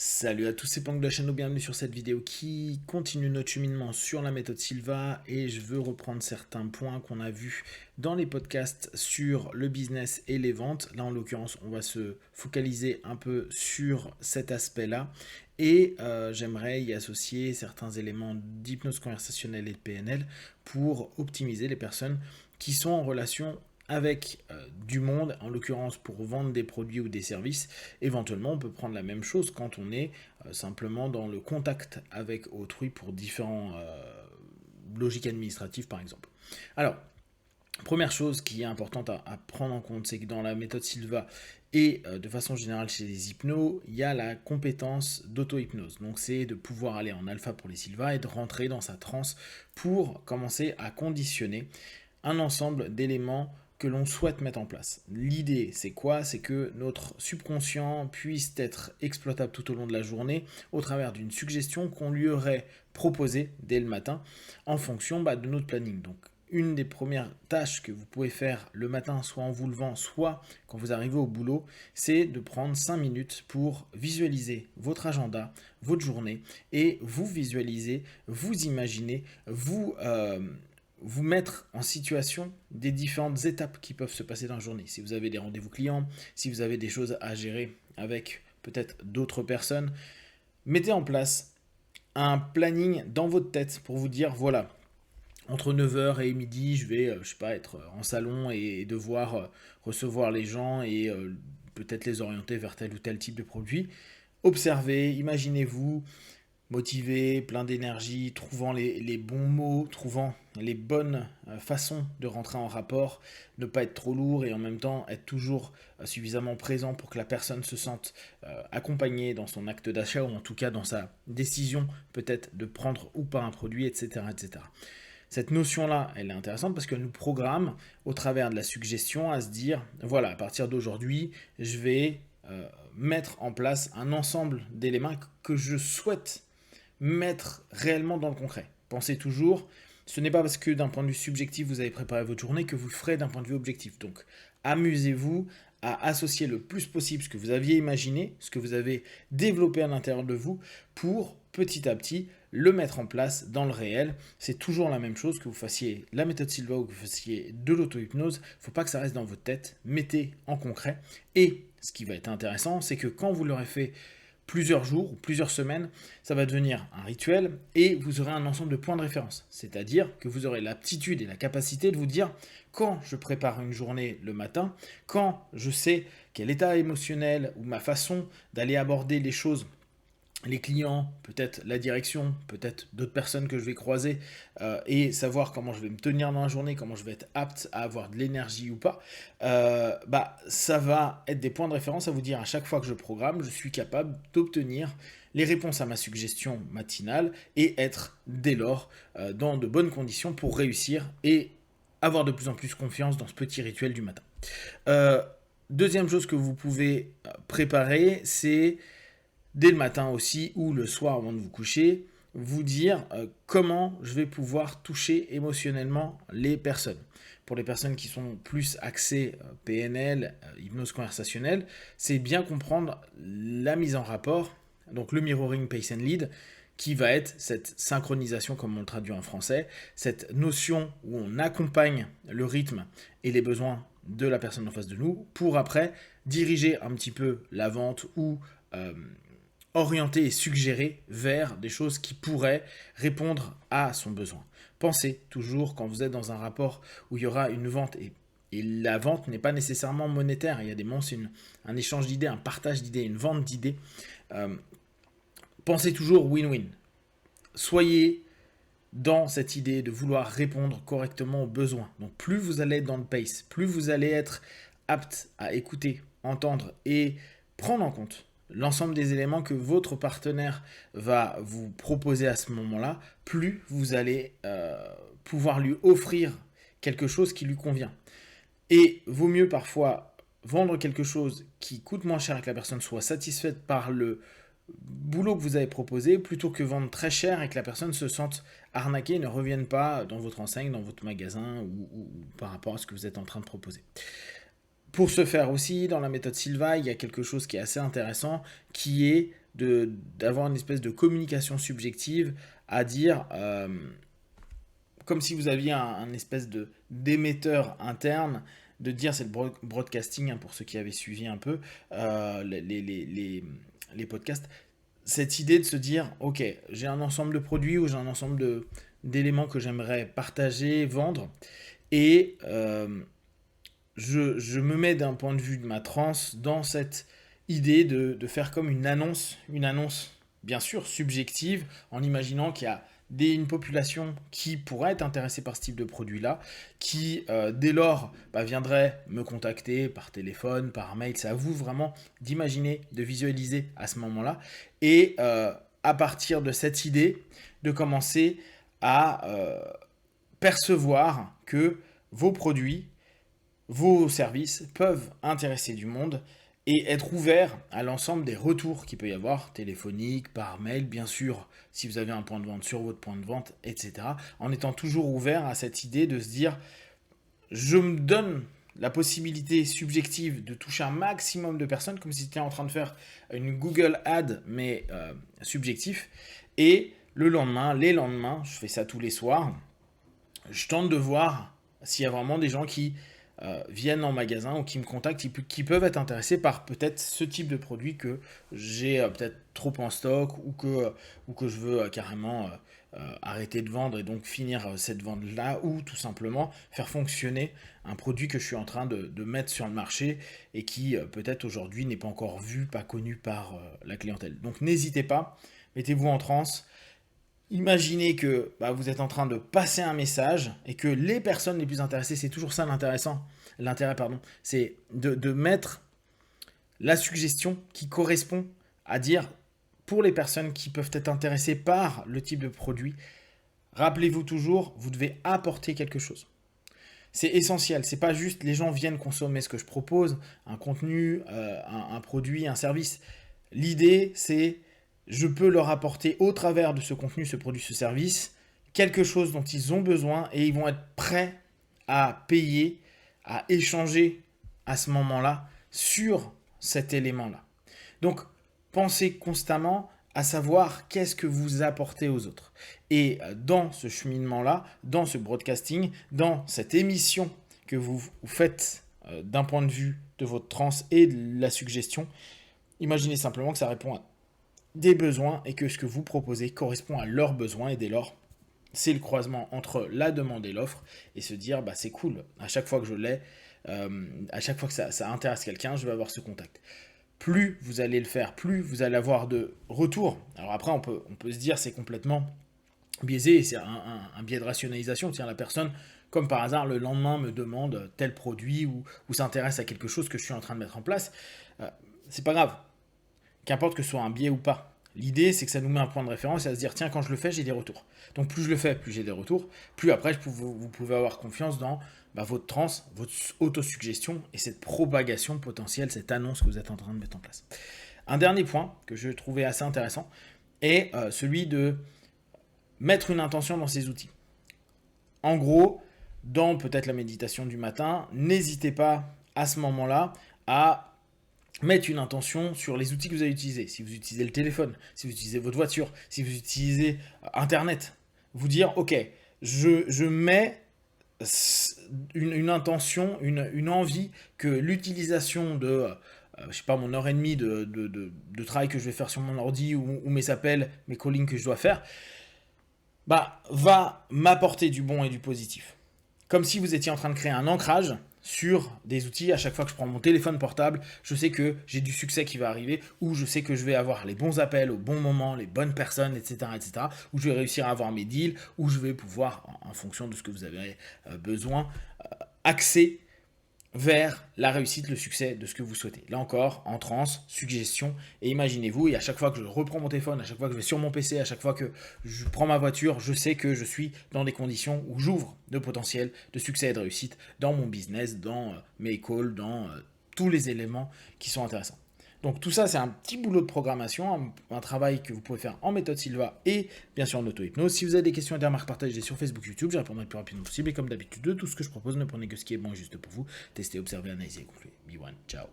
Salut à tous, c'est Pank de la chaîne, bienvenue sur cette vidéo qui continue notre cheminement sur la méthode Silva et je veux reprendre certains points qu'on a vus dans les podcasts sur le business et les ventes. Là en l'occurrence on va se focaliser un peu sur cet aspect-là et j'aimerais y associer certains éléments d'hypnose conversationnelle et de PNL pour optimiser les personnes qui sont en relation avec du monde, en l'occurrence pour vendre des produits ou des services. Éventuellement, on peut prendre la même chose quand on est simplement dans le contact avec autrui pour différents logiques administratives, par exemple. Alors, première chose qui est importante à prendre en compte, c'est que dans la méthode Silva et de façon générale chez les hypnos, il y a la compétence d'auto-hypnose. Donc c'est de pouvoir aller en alpha pour les Silva et de rentrer dans sa transe pour commencer à conditionner un ensemble d'éléments que l'on souhaite mettre en place. L'idée, c'est quoi? C'est que notre subconscient puisse être exploitable tout au long de la journée au travers d'une suggestion qu'on lui aurait proposée dès le matin en fonction de notre planning. Donc, une des premières tâches que vous pouvez faire le matin, soit en vous levant, soit quand vous arrivez au boulot, c'est de prendre 5 minutes pour visualiser votre agenda, votre journée, et vous visualiser, vous imaginer, vous mettre en situation des différentes étapes qui peuvent se passer dans la journée. Si vous avez des rendez-vous clients, si vous avez des choses à gérer avec peut-être d'autres personnes, mettez en place un planning dans votre tête pour vous dire, voilà, entre 9h et midi, je vais, je sais pas, être en salon et devoir recevoir les gens et peut-être les orienter vers tel ou tel type de produit. Observez, imaginez-vous, motivé, plein d'énergie, trouvant les bons mots, trouvant les bonnes façons de rentrer en rapport, ne pas être trop lourd et en même temps être toujours suffisamment présent pour que la personne se sente accompagnée dans son acte d'achat ou en tout cas dans sa décision peut-être de prendre ou pas un produit, etc. etc. Cette notion-là, elle est intéressante parce qu'elle nous programme au travers de la suggestion à se dire, voilà, à partir d'aujourd'hui, je vais mettre en place un ensemble d'éléments que je souhaite mettre réellement dans le concret. Pensez toujours, ce n'est pas parce que d'un point de vue subjectif vous avez préparé votre journée que vous le ferez d'un point de vue objectif. Donc amusez-vous à associer le plus possible ce que vous aviez imaginé, ce que vous avez développé à l'intérieur de vous pour petit à petit le mettre en place dans le réel. C'est toujours la même chose, que vous fassiez la méthode Silva ou que vous fassiez de l'auto-hypnose. Il ne faut pas que ça reste dans votre tête, mettez en concret. Et ce qui va être intéressant, c'est que quand vous l'aurez fait plusieurs jours ou plusieurs semaines, ça va devenir un rituel et vous aurez un ensemble de points de référence. C'est-à-dire que vous aurez l'aptitude et la capacité de vous dire quand je prépare une journée le matin, quand je sais quel état émotionnel ou ma façon d'aller aborder les choses, les clients, peut-être la direction, peut-être d'autres personnes que je vais croiser et savoir comment je vais me tenir dans la journée, comment je vais être apte à avoir de l'énergie ou pas, ça va être des points de référence à vous dire à chaque fois que je programme, je suis capable d'obtenir les réponses à ma suggestion matinale et être dès lors dans de bonnes conditions pour réussir et avoir de plus en plus confiance dans ce petit rituel du matin. Deuxième chose que vous pouvez préparer, c'est dès le matin aussi ou le soir avant de vous coucher, vous dire comment je vais pouvoir toucher émotionnellement les personnes. Pour les personnes qui sont plus axées PNL, hypnose conversationnelle, c'est bien comprendre la mise en rapport, donc le mirroring pace and lead, qui va être cette synchronisation, comme on le traduit en français, cette notion où on accompagne le rythme et les besoins de la personne en face de nous pour après diriger un petit peu la vente ou orienter et suggérer vers des choses qui pourraient répondre à son besoin. Pensez toujours quand vous êtes dans un rapport où il y aura une vente et la vente n'est pas nécessairement monétaire, il y a des moments c'est un échange d'idées, un partage d'idées, une vente d'idées. Pensez toujours win-win. Soyez dans cette idée de vouloir répondre correctement aux besoins. Donc plus vous allez être dans le pace, plus vous allez être apte à écouter, entendre et prendre en compte l'ensemble des éléments que votre partenaire va vous proposer à ce moment-là, plus vous allez pouvoir lui offrir quelque chose qui lui convient. Et vaut mieux parfois vendre quelque chose qui coûte moins cher et que la personne soit satisfaite par le boulot que vous avez proposé plutôt que vendre très cher et que la personne se sente arnaquée et ne revienne pas dans votre enseigne, dans votre magasin ou par rapport à ce que vous êtes en train de proposer. Pour ce faire aussi, dans la méthode Silva, il y a quelque chose qui est assez intéressant, qui est d'avoir une espèce de communication subjective à dire, comme si vous aviez un espèce d'émetteur interne, de dire, c'est le broadcasting, hein, pour ceux qui avaient suivi un peu les podcasts, cette idée de se dire, ok, j'ai un ensemble de produits ou j'ai un ensemble d'éléments que j'aimerais partager, vendre, et je me mets d'un point de vue de ma transe dans cette idée de faire comme une annonce bien sûr subjective, en imaginant qu'il y a une population qui pourrait être intéressée par ce type de produit-là, qui dès lors viendrait me contacter par téléphone, par mail. C'est à vous vraiment d'imaginer, de visualiser à ce moment-là, et à partir de cette idée, de commencer à percevoir que vos produits, vos services peuvent intéresser du monde et être ouverts à l'ensemble des retours qu'il peut y avoir, téléphoniques, par mail, bien sûr, si vous avez un point de vente sur votre point de vente, etc. En étant toujours ouvert à cette idée de se dire, je me donne la possibilité subjective de toucher un maximum de personnes, comme si j'étais en train de faire une Google Ad, mais subjectif. Et le lendemain, les lendemains, je fais ça tous les soirs, je tente de voir s'il y a vraiment des gens qui viennent en magasin ou qui me contactent, qui peuvent être intéressés par peut-être ce type de produit que j'ai peut-être trop en stock ou que je veux carrément arrêter de vendre et donc finir cette vente-là, ou tout simplement faire fonctionner un produit que je suis en train de mettre sur le marché et qui peut-être aujourd'hui n'est pas encore vu, pas connu par la clientèle. Donc n'hésitez pas, mettez-vous en transe. Imaginez que vous êtes en train de passer un message et que les personnes les plus intéressées, c'est toujours ça l'intérêt, c'est de mettre la suggestion qui correspond à dire, pour les personnes qui peuvent être intéressées par le type de produit, rappelez-vous toujours, vous devez apporter quelque chose. C'est essentiel, c'est pas juste les gens viennent consommer ce que je propose, un contenu, un produit, un service. L'idée, c'est je peux leur apporter au travers de ce contenu, ce produit, ce service, quelque chose dont ils ont besoin et ils vont être prêts à payer, à échanger à ce moment-là sur cet élément-là. Donc, pensez constamment à savoir qu'est-ce que vous apportez aux autres. Et dans ce cheminement-là, dans ce broadcasting, dans cette émission que vous faites d'un point de vue de votre transe et de la suggestion, imaginez simplement que ça répond à des besoins et que ce que vous proposez correspond à leurs besoins, et dès lors, c'est le croisement entre la demande et l'offre, et se dire c'est cool, à chaque fois que je l'ai, à chaque fois que ça intéresse quelqu'un, je vais avoir ce contact. Plus vous allez le faire, plus vous allez avoir de retours. Alors après, on peut se dire c'est complètement biaisé, c'est un biais de rationalisation. Tiens, la personne, comme par hasard, le lendemain me demande tel produit ou s'intéresse à quelque chose que je suis en train de mettre en place. C'est pas grave. Qu'importe que ce soit un biais ou pas. L'idée, c'est que ça nous met un point de référence et à se dire, tiens, quand je le fais, j'ai des retours. Donc plus je le fais, plus j'ai des retours, plus après, vous pouvez avoir confiance dans votre transe, votre autosuggestion et cette propagation potentielle, cette annonce que vous êtes en train de mettre en place. Un dernier point que je trouvais assez intéressant est celui de mettre une intention dans ces outils. En gros, dans peut-être la méditation du matin, n'hésitez pas à ce moment-là à mettre une intention sur les outils que vous allez utiliser. Si vous utilisez le téléphone, si vous utilisez votre voiture, si vous utilisez Internet, vous dire, ok, je mets une intention, une envie que l'utilisation de, je sais pas, mon heure et demie de travail que je vais faire sur mon ordi ou mes appels, mes callings que je dois faire, va m'apporter du bon et du positif. Comme si vous étiez en train de créer un ancrage sur des outils. À chaque fois que je prends mon téléphone portable, je sais que j'ai du succès qui va arriver, ou je sais que je vais avoir les bons appels au bon moment, les bonnes personnes, etc., où je vais réussir à avoir mes deals, où je vais pouvoir, en fonction de ce que vous avez besoin, axer vers la réussite, le succès de ce que vous souhaitez. Là encore, en transe, suggestion, et imaginez-vous, et à chaque fois que je reprends mon téléphone, à chaque fois que je vais sur mon PC, à chaque fois que je prends ma voiture, je sais que je suis dans des conditions où j'ouvre de potentiel de succès et de réussite dans mon business, dans mes calls, dans tous les éléments qui sont intéressants. Donc tout ça, c'est un petit boulot de programmation, un travail que vous pouvez faire en méthode Silva et bien sûr en auto-hypnose. Si vous avez des questions et des remarques, partagez sur Facebook, YouTube, je répondrai le plus rapidement possible. Et comme d'habitude, de tout ce que je propose, ne prenez que ce qui est bon et juste pour vous. Testez, observez, analysez et concluez. Be one, ciao.